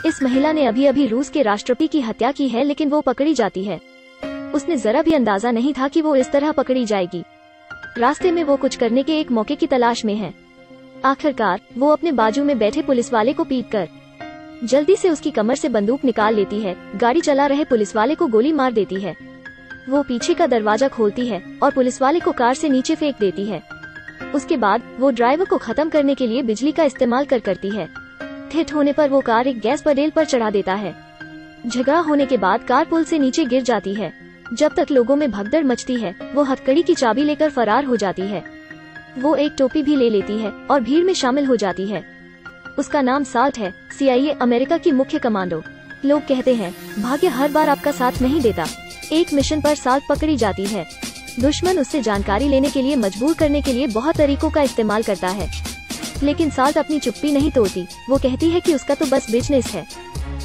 इस महिला ने अभी अभी रूस के राष्ट्रपति की हत्या की है, लेकिन वो पकड़ी जाती है। उसने जरा भी अंदाजा नहीं था कि वो इस तरह पकड़ी जाएगी। रास्ते में वो कुछ करने के एक मौके की तलाश में है। आखिरकार वो अपने बाजू में बैठे पुलिस वाले को पीटकर जल्दी से उसकी कमर से बंदूक निकाल लेती है। गाड़ी चला रहे पुलिस वाले को गोली मार देती है। वो पीछे का दरवाजा खोलती है और पुलिस वाले को कार से नीचे फेंक देती है। उसके बाद वो ड्राइवर को खत्म करने के लिए बिजली का इस्तेमाल करती है। हिट होने पर वो कार एक गैस बर्नेल पर चढ़ा देता है। झगड़ा होने के बाद कार पुल से नीचे गिर जाती है। जब तक लोगों में भगदड़ मचती है, वो हथकड़ी की चाबी लेकर फरार हो जाती है। वो एक टोपी भी ले लेती है और भीड़ में शामिल हो जाती है। उसका नाम साल्ट है, CIA अमेरिका की मुख्य कमांडो। लोग कहते हैं भाग्य हर बार आपका साथ नहीं देता। एक मिशन पर साल्ट पकड़ी जाती है। दुश्मन उससे जानकारी लेने के लिए मजबूर करने के लिए बहुत तरीकों का इस्तेमाल करता है, लेकिन साल्ट अपनी चुप्पी नहीं तोड़ती। वो कहती है कि उसका तो बस बिजनेस है।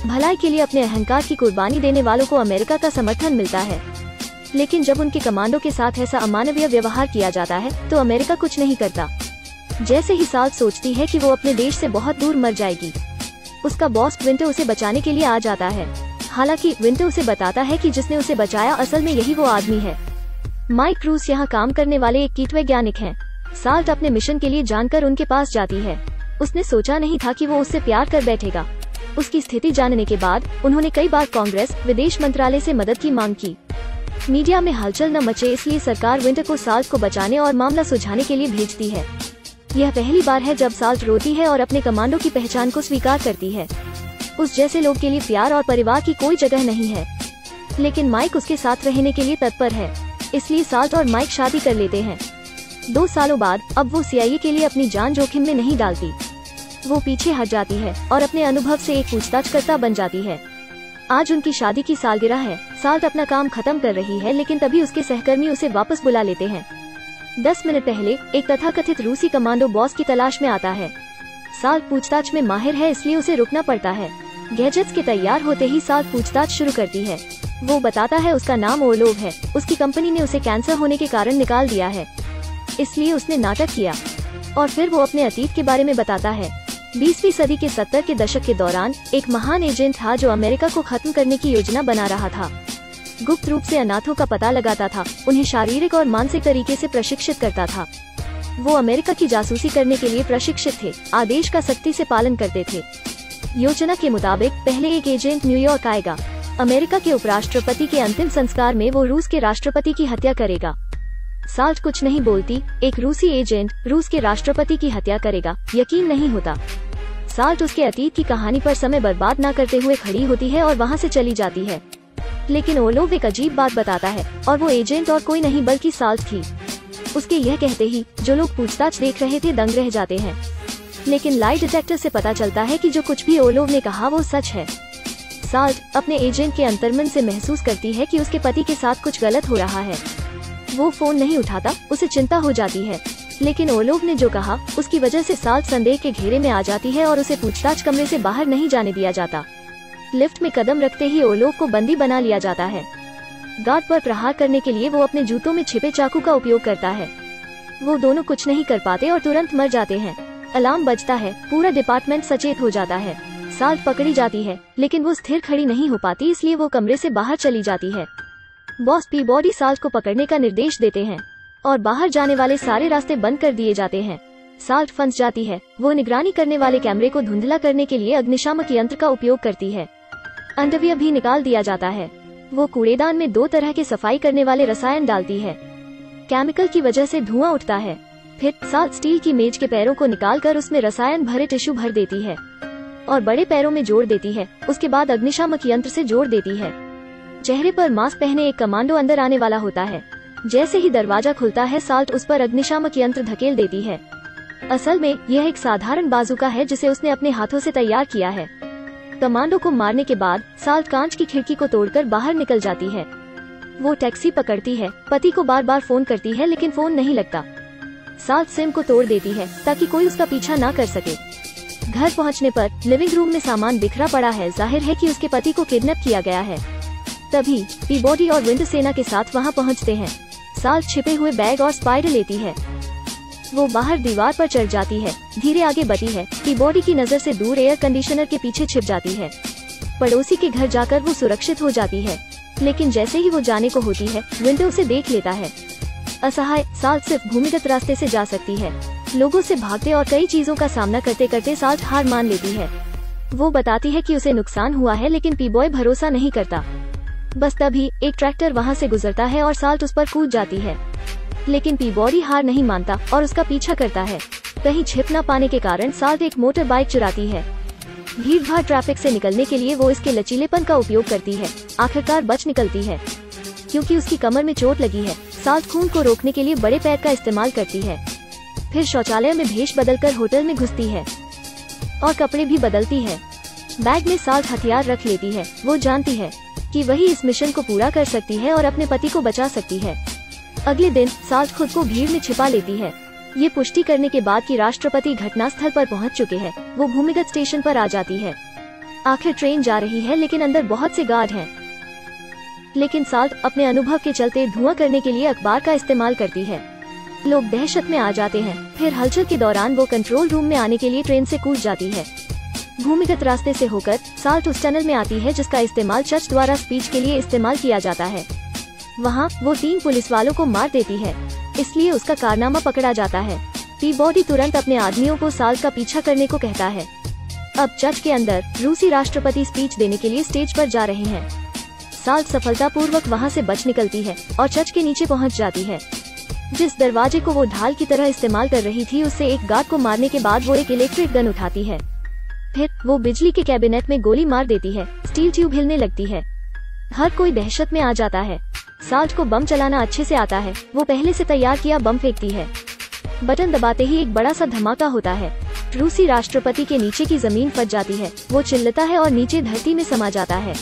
भलाई के लिए अपने अहंकार की कुर्बानी देने वालों को अमेरिका का समर्थन मिलता है, लेकिन जब उनके कमांडो के साथ ऐसा अमानवीय व्यवहार किया जाता है तो अमेरिका कुछ नहीं करता। जैसे ही साल्ट सोचती है कि वो अपने देश से बहुत दूर मर जाएगी, उसका बॉस विंटर उसे बचाने के लिए आ जाता है। हालांकि विंटर उसे बताता है कि जिसने उसे बचाया असल में यही वो आदमी है। माइक रूस यहाँ काम करने वाले एक कीट वैज्ञानिक हैं। साल्ट अपने मिशन के लिए जानकर उनके पास जाती है। उसने सोचा नहीं था कि वो उससे प्यार कर बैठेगा। उसकी स्थिति जानने के बाद उन्होंने कई बार कांग्रेस, विदेश मंत्रालय से मदद की मांग की। मीडिया में हलचल न मचे, इसलिए सरकार विंटर को साल्ट को बचाने और मामला सुलझाने के लिए भेजती है। यह पहली बार है जब साल्ट रोती है और अपने कमांडो की पहचान को स्वीकार करती है। उस जैसे लोग के लिए प्यार और परिवार की कोई जगह नहीं है, लेकिन माइक उसके साथ रहने के लिए तत्पर है। इसलिए साल्ट और माइक शादी कर लेते हैं। 2 सालों बाद अब वो CIA के लिए अपनी जान जोखिम में नहीं डालती। वो पीछे हट जाती है और अपने अनुभव से एक पूछताछकर्ता बन जाती है। आज उनकी शादी की सालगिरह है। साल्ट अपना काम खत्म कर रही है, लेकिन तभी उसके सहकर्मी उसे वापस बुला लेते हैं। 10 मिनट पहले एक तथाकथित रूसी कमांडो बॉस की तलाश में आता है। साल्ट पूछताछ में माहिर है, इसलिए उसे रुकना पड़ता है। गैजेट्स के तैयार होते ही साल्ट पूछताछ शुरू करती है। वो बताता है उसका नाम ओलोव है। उसकी कंपनी ने उसे कैंसर होने के कारण निकाल दिया है, इसलिए उसने नाटक किया। और फिर वो अपने अतीत के बारे में बताता है। 20वीं सदी के 70 के दशक के दौरान एक महान एजेंट था जो अमेरिका को खत्म करने की योजना बना रहा था। गुप्त रूप से अनाथों का पता लगाता था, उन्हें शारीरिक और मानसिक तरीके से प्रशिक्षित करता था। वो अमेरिका की जासूसी करने के लिए प्रशिक्षित थे, आदेश का सख्ती से पालन करते थे। योजना के मुताबिक पहले एक एजेंट न्यूयॉर्क आएगा। अमेरिका के उपराष्ट्रपति के अंतिम संस्कार में वो रूस के राष्ट्रपति की हत्या करेगा। साल्ट कुछ नहीं बोलती। एक रूसी एजेंट रूस के राष्ट्रपति की हत्या करेगा, यकीन नहीं होता। साल्ट उसके अतीत की कहानी पर समय बर्बाद न करते हुए खड़ी होती है और वहाँ से चली जाती है। लेकिन ओलोव एक अजीब बात बताता है, और वो एजेंट और कोई नहीं बल्कि साल्ट थी। उसके यह कहते ही जो लोग पूछताछ देख रहे थे दंग रह जाते हैं। लेकिन लाई डिटेक्टर से पता चलता है कि जो कुछ भी ओलोव ने कहा वो सच है। साल्ट अपने एजेंट के अंतर्मन से महसूस करती है कि उसके पति के साथ कुछ गलत हो रहा है। वो फोन नहीं उठाता, उसे चिंता हो जाती है। लेकिन ओलोव ने जो कहा उसकी वजह से साल्ट संदेह के घेरे में आ जाती है और उसे पूछताछ कमरे से बाहर नहीं जाने दिया जाता। लिफ्ट में कदम रखते ही ओलोव को बंदी बना लिया जाता है। गार्ड पर प्रहार करने के लिए वो अपने जूतों में छिपे चाकू का उपयोग करता है। वो दोनों कुछ नहीं कर पाते और तुरंत मर जाते हैं। अलार्म बजता है, पूरा डिपार्टमेंट सचेत हो जाता है। साल्ट पकड़ी जाती है, लेकिन वो स्थिर खड़ी नहीं हो पाती, इसलिए वो कमरे से बाहर चली जाती है। बॉस पीबॉडी साल्ट को पकड़ने का निर्देश देते हैं और बाहर जाने वाले सारे रास्ते बंद कर दिए जाते हैं। साल्ट फंस जाती है। वो निगरानी करने वाले कैमरे को धुंधला करने के लिए अग्निशामक यंत्र का उपयोग करती है। अंडरवियर भी निकाल दिया जाता है। वो कूड़ेदान में 2 तरह के सफाई करने वाले रसायन डालती है। केमिकल की वजह से धुआं उठता है। फिर साल्ट स्टील की मेज के पैरों को निकालकर उसमें रसायन भरे टिश्यू भर देती है और बड़े पैरों में जोड़ देती है। उसके बाद अग्निशामक यंत्र से जोड़ देती है। चेहरे पर मास्क पहने एक कमांडो अंदर आने वाला होता है। जैसे ही दरवाजा खुलता है साल्ट उस पर अग्निशामक यंत्र धकेल देती है। असल में यह एक साधारण बाजूका है जिसे उसने अपने हाथों से तैयार किया है। कमांडो को मारने के बाद साल्ट कांच की खिड़की को तोड़कर बाहर निकल जाती है। वो टैक्सी पकड़ती है, पति को बार बार फोन करती है लेकिन फोन नहीं लगता। साल्ट सिम को तोड़ देती है ताकि कोई उसका पीछा ना कर सके। घर पहुंचने पर लिविंग रूम में सामान बिखरा पड़ा है। जाहिर है कि उसके पति को किडनैप किया गया है। तभी पीबॉडी और विंटर सेना के साथ वहां पहुंचते हैं। साल्ट छिपे हुए बैग और स्पाइडर लेती है। वो बाहर दीवार पर चढ़ जाती है, धीरे आगे बढ़ती है, पीबॉडी की नजर से दूर एयर कंडीशनर के पीछे छिप जाती है। पड़ोसी के घर जाकर वो सुरक्षित हो जाती है, लेकिन जैसे ही वो जाने को होती है, विंटर उसे देख लेता है। असहाय, साल्ट सिर्फ भूमिगत रास्ते से जा सकती है। लोगों से भागते और कई चीजों का सामना करते करते साल्ट हार मान लेती है। वो बताती है कि उसे नुकसान हुआ है, लेकिन पीबॉय भरोसा नहीं करता। बस तभी एक ट्रैक्टर वहाँ से गुजरता है और साल्ट उस पर कूद जाती है, लेकिन पीबॉडी हार नहीं मानता और उसका पीछा करता है। कहीं छिप न पाने के कारण साल्ट एक मोटर बाइक चुराती है। भीड़ भाड़ ट्रैफिक से निकलने के लिए वो इसके लचीलेपन का उपयोग करती है। आखिरकार बच निकलती है। क्योंकि उसकी कमर में चोट लगी है, साल्ट खून को रोकने के लिए बड़े पैर का इस्तेमाल करती है। फिर शौचालय में भेष बदलकर होटल में घुसती है और कपड़े भी बदलती है। बैग में साल्ट हथियार रख लेती है। वो जानती है कि वही इस मिशन को पूरा कर सकती है और अपने पति को बचा सकती है। अगले दिन साल्ट खुद को भीड़ में छिपा लेती है। ये पुष्टि करने के बाद कि राष्ट्रपति घटनास्थल पर पहुंच चुके हैं, वो भूमिगत स्टेशन पर आ जाती है। आखिर ट्रेन जा रही है, लेकिन अंदर बहुत से गार्ड हैं। लेकिन साल्ट अपने अनुभव के चलते धुआं करने के लिए अखबार का इस्तेमाल करती है। लोग दहशत में आ जाते हैं। फिर हलचल के दौरान वो कंट्रोल रूम में आने के लिए ट्रेन से कूद जाती है। भूमिगत रास्ते से होकर साल्ट उस टनल में आती है जिसका इस्तेमाल चर्च द्वारा स्पीच के लिए इस्तेमाल किया जाता है। वहाँ वो 3 पुलिस वालों को मार देती है, इसलिए उसका कारनामा पकड़ा जाता है। पीबॉडी तुरंत अपने आदमियों को साल्ट का पीछा करने को कहता है। अब चर्च के अंदर रूसी राष्ट्रपति स्पीच देने के लिए स्टेज पर जा रहे हैं। साल्ट सफलतापूर्वक वहाँ से बच निकलती है और चर्च के नीचे पहुँच जाती है। जिस दरवाजे को वो ढाल की तरह इस्तेमाल कर रही थी, उससे एक गार्ड को मारने के बाद वो एक इलेक्ट्रिक गन उठाती है। फिर वो बिजली के कैबिनेट में गोली मार देती है। स्टील ट्यूब हिलने लगती है। हर कोई दहशत में आ जाता है। साल्ट को बम चलाना अच्छे से आता है। वो पहले से तैयार किया बम फेंकती है। बटन दबाते ही एक बड़ा सा धमाका होता है। रूसी राष्ट्रपति के नीचे की जमीन फट जाती है। वो चिल्लाता है और नीचे धरती में समा जाता है।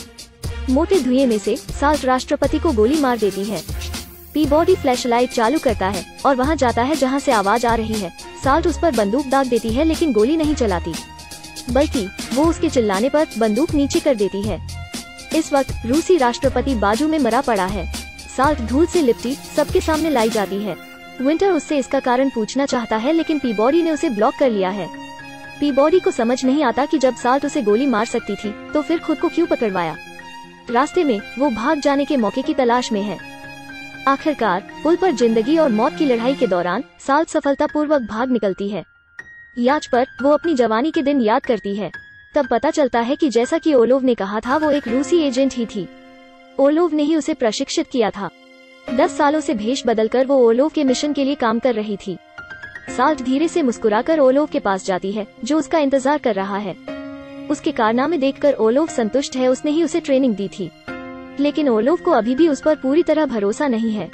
मोटे धुएं में से साल्ट राष्ट्रपति को गोली मार देती है। पीबॉडी फ्लैशलाइट चालू करता है और वहाँ जाता है जहाँ से आवाज आ रही है। साल्ट उस पर बंदूक दाग देती है, लेकिन गोली नहीं चलाती, बल्कि वो उसके चिल्लाने पर बंदूक नीचे कर देती है। इस वक्त रूसी राष्ट्रपति बाजू में मरा पड़ा है। साल्ट धूल से लिपटी सबके सामने लाई जाती है। विंटर उससे इसका कारण पूछना चाहता है, लेकिन पीबॉडी ने उसे ब्लॉक कर लिया है। पीबॉडी को समझ नहीं आता कि जब साल्ट उसे गोली मार सकती थी, तो फिर खुद को क्यों पकड़वाया। रास्ते में वो भाग जाने के मौके की तलाश में है। आखिरकार पुल पर जिंदगी और मौत की लड़ाई के दौरान साल्ट सफलतापूर्वक भाग निकलती है। याच पर वो अपनी जवानी के दिन याद करती है। तब पता चलता है कि जैसा कि ओलोव ने कहा था, वो एक रूसी एजेंट ही थी। ओलोव ने ही उसे प्रशिक्षित किया था। 10 सालों से भेष बदलकर वो ओलोव के मिशन के लिए काम कर रही थी। साल्ट धीरे से मुस्कुराकर ओलोव के पास जाती है, जो उसका इंतजार कर रहा है। उसके कारनामे देखकर ओलोव संतुष्ट है। उसने ही उसे ट्रेनिंग दी थी, लेकिन ओलोव को अभी भी उस पर पूरी तरह भरोसा नहीं है।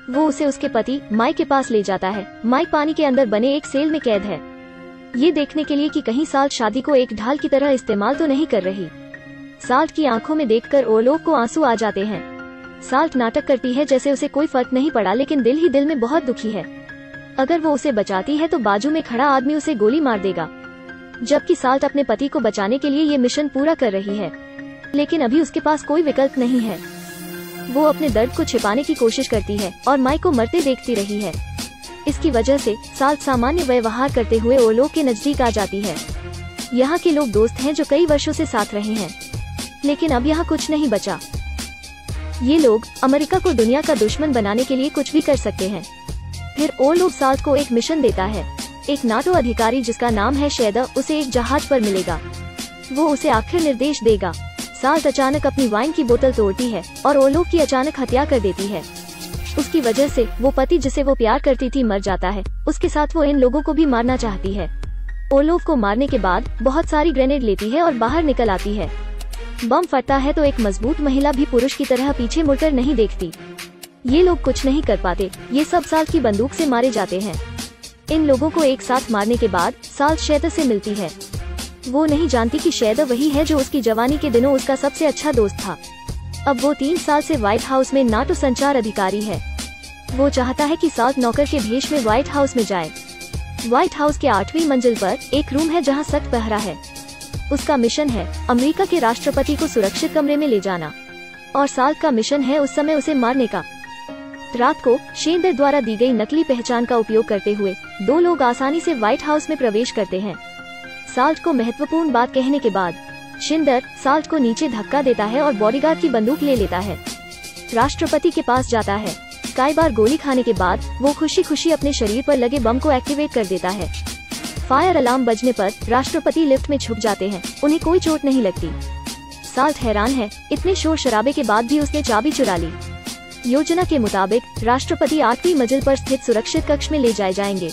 वो उसे उसके पति माइक के पास ले जाता है। माइक पानी के अंदर बने एक सेल में कैद है, ये देखने के लिए कि कहीं साल्ट शादी को एक ढाल की तरह इस्तेमाल तो नहीं कर रही। साल्ट की आंखों में देखकर ओलोव को आंसू आ जाते हैं। साल्ट नाटक करती है जैसे उसे कोई फर्क नहीं पड़ा, लेकिन दिल ही दिल में बहुत दुखी है। अगर वो उसे बचाती है तो बाजू में खड़ा आदमी उसे गोली मार देगा, जबकि साल्ट अपने पति को बचाने के लिए ये मिशन पूरा कर रही है। लेकिन अभी उसके पास कोई विकल्प नहीं है। वो अपने दर्द को छिपाने की कोशिश करती है और माइक को मरते देखती रही है। इसकी वजह से साल्ट सामान्य व्यवहार करते हुए ओलोव के नजदीक आ जाती है। यहाँ के लोग दोस्त हैं जो कई वर्षों से साथ रहे हैं, लेकिन अब यहाँ कुछ नहीं बचा। ये लोग अमेरिका को दुनिया का दुश्मन बनाने के लिए कुछ भी कर सकते हैं। फिर ओलोव साल्ट को एक मिशन देता है। एक नाटो अधिकारी जिसका नाम है शेडर उसे एक जहाज पर मिलेगा। वो उसे आखिर निर्देश देगा। साल्ट अचानक अपनी वाइन की बोतल तोड़ती है और ओलोव की अचानक हत्या कर देती है। उसकी वजह से वो पति जिसे वो प्यार करती थी मर जाता है। उसके साथ वो इन लोगों को भी मारना चाहती है। ओलोव को मारने के बाद बहुत सारी ग्रेनेड लेती है और बाहर निकल आती है। बम फटता है तो एक मजबूत महिला भी पुरुष की तरह पीछे मुड़कर नहीं देखती। ये लोग कुछ नहीं कर पाते। ये सब साल्ट की बंदूक से मारे जाते हैं। इन लोगों को एक साथ मारने के बाद साल्ट शेडर से मिलती है। वो नहीं जानती कि शेडर वही है जो उसकी जवानी के दिनों उसका सबसे अच्छा दोस्त था। अब वो 3 साल से व्हाइट हाउस में नाटो संचार अधिकारी है। वो चाहता है कि साल्ट नौकर के भेष में व्हाइट हाउस में जाए। व्हाइट हाउस के 8वीं मंजिल पर एक रूम है जहाँ सख्त पहरा है। उसका मिशन है अमेरिका के राष्ट्रपति को सुरक्षित कमरे में ले जाना, और साल्ट का मिशन है उस समय उसे मारने का। रात को शेंडर द्वारा दी गई नकली पहचान का उपयोग करते हुए दो लोग आसानी से व्हाइट हाउस में प्रवेश करते हैं। साल्ट को महत्वपूर्ण बात कहने के बाद शिंडर साल्ट को नीचे धक्का देता है और बॉडीगार्ड की बंदूक ले लेता है। राष्ट्रपति के पास जाता है। कई बार गोली खाने के बाद वो खुशी खुशी अपने शरीर पर लगे बम को एक्टिवेट कर देता है। फायर अलार्म बजने पर राष्ट्रपति लिफ्ट में छुप जाते हैं। उन्हें कोई चोट नहीं लगती। साल्ट हैरान है, इतने शोर शराबे के बाद भी उसने चाबी चुरा ली। योजना के मुताबिक राष्ट्रपति 8वीं मंजिल पर स्थित सुरक्षित कक्ष में ले जाए जाएंगे।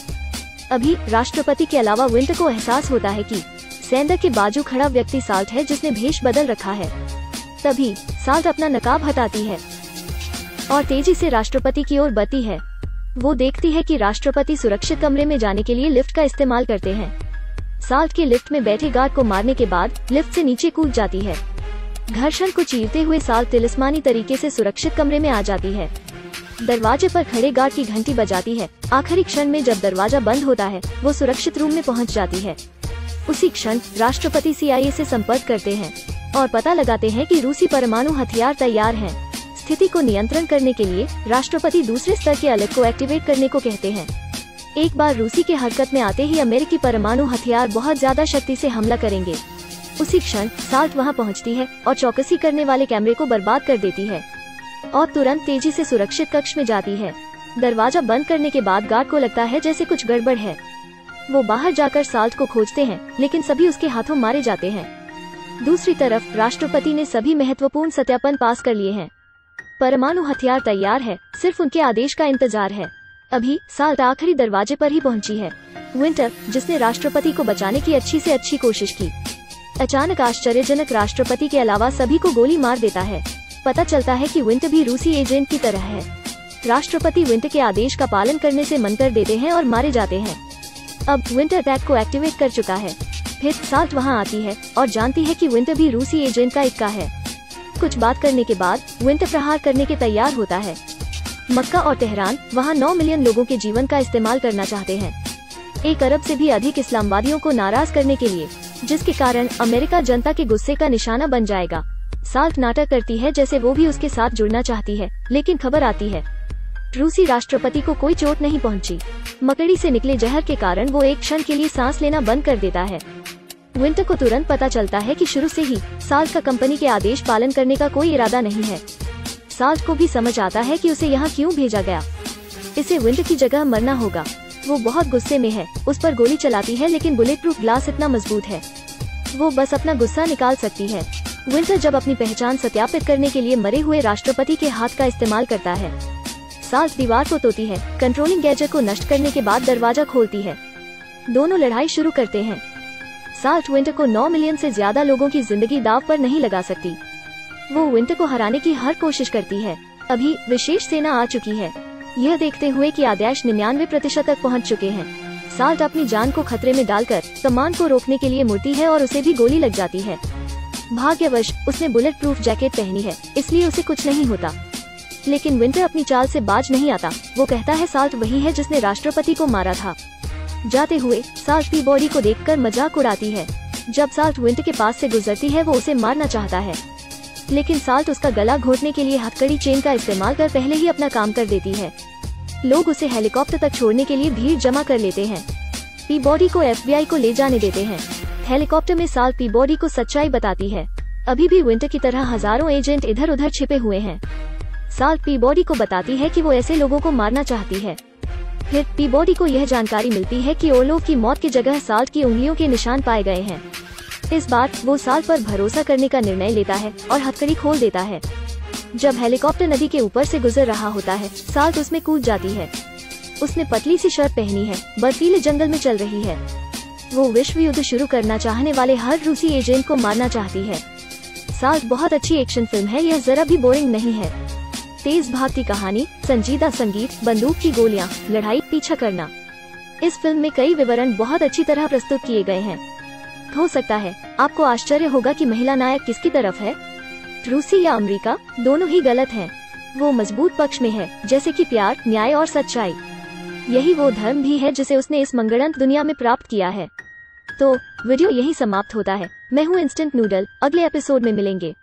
अभी राष्ट्रपति के अलावा विंटर को एहसास होता है कि सेंडर के बाजू खड़ा व्यक्ति साल्ट है, जिसने भेष बदल रखा है। तभी साल्ट अपना नकाब हटाती है और तेजी से राष्ट्रपति की ओर बढ़ती है। वो देखती है कि राष्ट्रपति सुरक्षित कमरे में जाने के लिए लिफ्ट का इस्तेमाल करते हैं। साल्ट के लिफ्ट में बैठे गार्ड को मारने के बाद लिफ्ट से नीचे कूद जाती है। घर्षण को चीरते हुए साल्ट तिलिस्मानी तरीके से सुरक्षित कमरे में आ जाती है। दरवाजे पर खड़े गार्ड की घंटी बजाती है। आखिरी क्षण में जब दरवाजा बंद होता है, वो सुरक्षित रूम में पहुंच जाती है। उसी क्षण राष्ट्रपति CIA से संपर्क करते हैं और पता लगाते हैं कि रूसी परमाणु हथियार तैयार हैं। स्थिति को नियंत्रण करने के लिए राष्ट्रपति दूसरे स्तर के अलग को एक्टिवेट करने को कहते हैं। एक बार रूसी के हरकत में आते ही अमेरिकी परमाणु हथियार बहुत ज्यादा शक्ति से हमला करेंगे। उसी क्षण साल्ट वहां पहुंचती है और चौकसी करने वाले कैमरे को बर्बाद कर देती है और तुरंत तेजी से सुरक्षित कक्ष में जाती है। दरवाजा बंद करने के बाद गार्ड को लगता है जैसे कुछ गड़बड़ है। वो बाहर जाकर साल्ट को खोजते हैं, लेकिन सभी उसके हाथों मारे जाते हैं। दूसरी तरफ राष्ट्रपति ने सभी महत्वपूर्ण सत्यापन पास कर लिए हैं। परमाणु हथियार तैयार है, सिर्फ उनके आदेश का इंतजार है। अभी साल्ट आखिरी दरवाजे पर ही पहुंची है। विंटर, जिसने राष्ट्रपति को बचाने की अच्छी से अच्छी कोशिश की, अचानक आश्चर्यजनक राष्ट्रपति के अलावा सभी को गोली मार देता है। पता चलता है कि विंटर भी रूसी एजेंट की तरह है। राष्ट्रपति विंटर के आदेश का पालन करने से मना कर देते हैं और मारे जाते हैं। अब विंटर अटैक को एक्टिवेट कर चुका है। फिर साल्ट वहां आती है और जानती है कि विंटर भी रूसी एजेंट का इक्का है। कुछ बात करने के बाद विंटर प्रहार करने के तैयार होता है। मक्का और तेहरान वहां 9 मिलियन लोगों के जीवन का इस्तेमाल करना चाहते हैं, 1 अरब से भी अधिक इस्लामवादियों को नाराज करने के लिए, जिसके कारण अमेरिका जनता के गुस्से का निशाना बन जाएगा। साल्ट नाटक करती है जैसे वो भी उसके साथ जुड़ना चाहती है, लेकिन खबर आती है रूसी राष्ट्रपति को कोई चोट नहीं पहुंची। मकड़ी से निकले जहर के कारण वो एक क्षण के लिए सांस लेना बंद कर देता है। विंटर को तुरंत पता चलता है कि शुरू से ही साल्ट का कंपनी के आदेश पालन करने का कोई इरादा नहीं है। साल्ट को भी समझ आता है कि उसे यहाँ क्यों भेजा गया। इसे विंटर की जगह मरना होगा। वो बहुत गुस्से में है, उस पर गोली चलाती है, लेकिन बुलेट प्रूफ ग्लास इतना मजबूत है, वो बस अपना गुस्सा निकाल सकती है। विंटर जब अपनी पहचान सत्यापित करने के लिए मरे हुए राष्ट्रपति के हाथ का इस्तेमाल करता है। साल्ट दीवार को तोड़ती है, कंट्रोलिंग गैजेट को नष्ट करने के बाद दरवाजा खोलती है। दोनों लड़ाई शुरू करते हैं। साल्ट विंटर को 9 मिलियन से ज्यादा लोगों की जिंदगी दांव पर नहीं लगा सकती। वो विंटर को हराने की हर कोशिश करती है। अभी विशेष सेना आ चुकी है। यह देखते हुए कि आदेश 99% तक पहुंच चुके हैं, साल्ट अपनी जान को खतरे में डालकर कमान को रोकने के लिए मुड़ती है और उसे भी गोली लग जाती है। भाग्यवश उसने बुलेट प्रूफ जैकेट पहनी है, इसलिए उसे कुछ नहीं होता। लेकिन विंटर अपनी चाल से बाज नहीं आता। वो कहता है साल्ट वही है जिसने राष्ट्रपति को मारा था। जाते हुए साल्ट पीबॉडी को देखकर मजाक उड़ाती है। जब साल्ट विंटर के पास से गुजरती है, वो उसे मारना चाहता है, लेकिन साल्ट उसका गला घोटने के लिए हथकड़ी चेन का इस्तेमाल कर पहले ही अपना काम कर देती है। लोग उसे हेलीकॉप्टर तक छोड़ने के लिए भीड़ जमा कर लेते हैं। पीबॉडी को FBI को ले जाने देते हैं। हेलीकॉप्टर में साल्ट पीबॉडी को सच्चाई बताती है। अभी भी विंटर की तरह हजारों एजेंट इधर उधर छिपे हुए हैं। साल्ट पीबॉडी को बताती है कि वो ऐसे लोगों को मारना चाहती है। फिर पीबॉडी को यह जानकारी मिलती है कि ओर्लोव की मौत की जगह साल्ट की उंगलियों के निशान पाए गए हैं। इस बार वो साल्ट पर भरोसा करने का निर्णय लेता है और हथकड़ी खोल देता है। जब हेलीकॉप्टर नदी के ऊपर से गुजर रहा होता है, साल्ट उसमें कूद जाती है। उसने पतली सी शर्ट पहनी है, बर्फीले जंगल में चल रही है। वो विश्व युद्ध शुरू करना चाहने वाले हर रूसी एजेंट को मारना चाहती है। साल्ट बहुत अच्छी एक्शन फिल्म है, यह जरा भी बोरिंग नहीं है। तेज भागती कहानी, संजीदा संगीत, बंदूक की गोलियां, लड़ाई, पीछा करना। इस फिल्म में कई विवरण बहुत अच्छी तरह प्रस्तुत किए गए हैं। हो सकता है आपको आश्चर्य होगा कि महिला नायक किसकी तरफ है, रूसी या अमेरिका। दोनों ही गलत हैं। वो मजबूत पक्ष में है, जैसे कि प्यार, न्याय और सच्चाई। यही वो धर्म भी है जिसे उसने इस मंगलंत दुनिया में प्राप्त किया है। तो वीडियो यहीं समाप्त होता है। मैं हूँ इंस्टेंट नूडल, अगले एपिसोड में मिलेंगे।